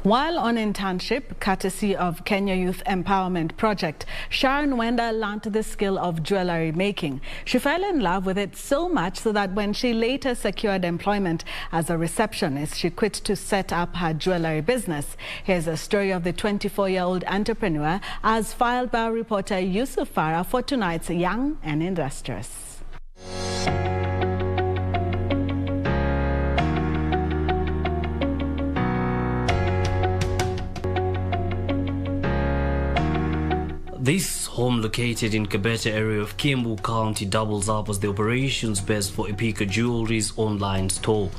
While on internship, courtesy of Kenya Youth Empowerment Project, Sharon Wenda learned the skill of jewelry making. She fell in love with it so much so that when she later secured employment as a receptionist, she quit to set up her jewelry business. Here's a story of the 24-year-old entrepreneur as filed by our reporter Yusuf Farah for tonight's Young and Industrious. This home, located in KBC area of KBC County, doubles up as the operations base for Epika Jewelry's online store.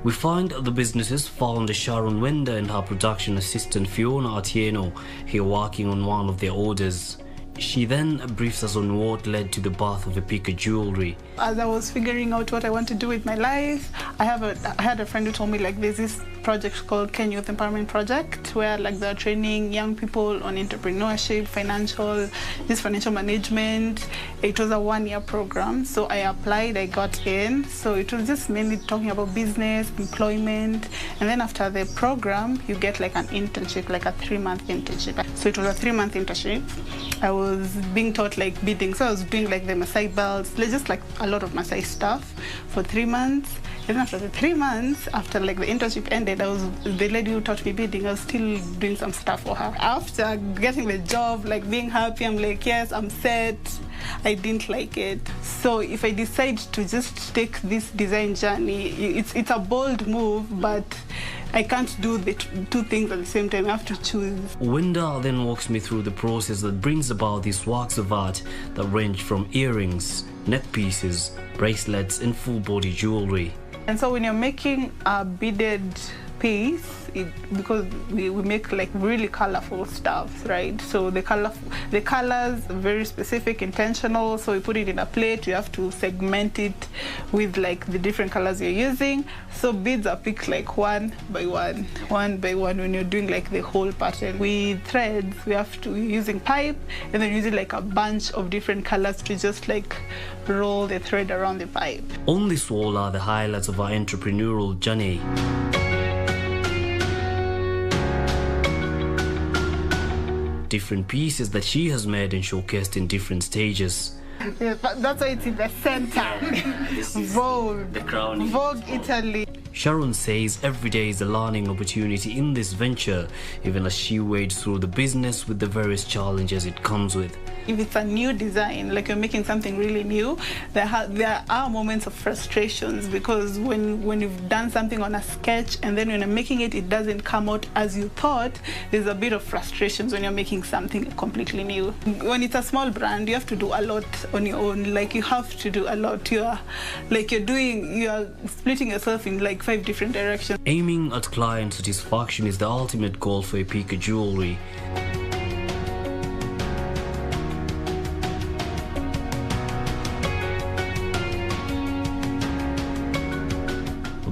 We find the business's founder Sharon Wenda and her production assistant Fiona Atieno here working on one of their orders. She then briefs us on what led to the birth of Epika Jewelry. As I was figuring out what I want to do with my life, I had a friend who told me there's this project called Kenya Youth Empowerment Project where they're training young people on entrepreneurship, financial management. It was a one-year program, so I applied, I got in. So it was just mainly talking about business, employment, and then after the program, you get an internship, a 3-month internship. So it was a 3-month internship. I was being taught beading, so I was doing the Maasai belts, just a lot of Maasai stuff for 3 months. And after the 3 months, after the internship ended, the lady who taught me beading, I was still doing some stuff for her. After getting the job, being happy, I'm yes, I'm set. I didn't like it. So if I decide to just take this design journey, it's a bold move, but I can't do the two things at the same time. I have to choose. Wenda then walks me through the process that brings about these works of art that range from earrings, neck pieces, bracelets, and full-body jewelry. And so when you're making a beaded piece, because we make really colorful stuff, right? So the colors are very specific, intentional. So we put it in a plate. You have to segment it with the different colors you're using. So beads are picked one by one when you're doing the whole pattern. With threads, we're using pipe and then using a bunch of different colors to just roll the thread around the pipe. On this wall are the highlights of our entrepreneurial journey. Different pieces that she has made and showcased in different stages. Yeah, but that's why it's in the center. Vogue. The crown. Vogue Italy. Sharon says every day is a learning opportunity in this venture, even as she wades through the business with the various challenges it comes with. If it's a new design, you're making something really new, there are moments of frustrations, because when you've done something on a sketch and then when you're making it, it doesn't come out as you thought, there's a bit of frustrations when you're making something completely new. When it's a small brand, you have to do a lot on your own. You have to do a lot. You're splitting yourself in 5 different directions. Aiming at client satisfaction is the ultimate goal for Epika Jewelry.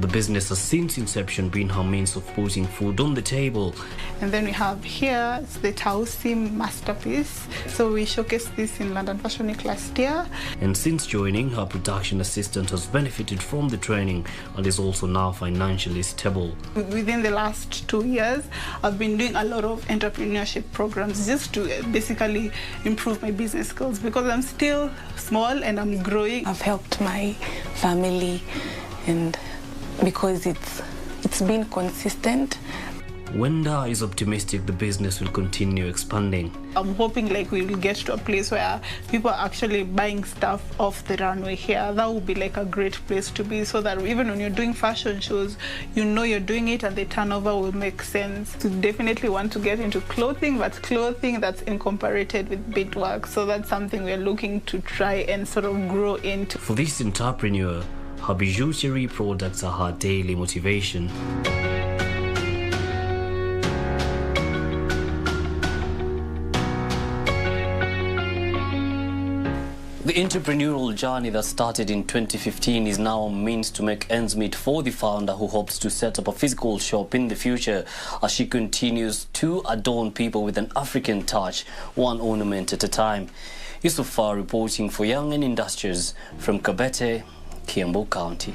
The business has since inception been her means of putting food on the table. And then we have here the Tausim masterpiece. So we showcased this in London Fashion Week last year. And since joining, her production assistant has benefited from the training and is also now financially stable. Within the last 2 years, I've been doing a lot of entrepreneurship programs just to basically improve my business skills, because I'm still small and I'm growing. I've helped my family, and because it's been consistent. Wenda is optimistic the business will continue expanding. I'm hoping we'll get to a place where people are actually buying stuff off the runway here. That would be a great place to be, so that even when you're doing fashion shows, you're doing it and the turnover will make sense. We definitely want to get into clothing, but clothing that's incorporated with beadwork. So that's something we're looking to try and sort of grow into. For this entrepreneur, her bijouterie products are her daily motivation. The entrepreneurial journey that started in 2015 is now a means to make ends meet for the founder, who hopes to set up a physical shop in the future as she continues to adorn people with an African touch, one ornament at a time. Yusuf Farah reporting for Young and Industrious from KBC, KBC County.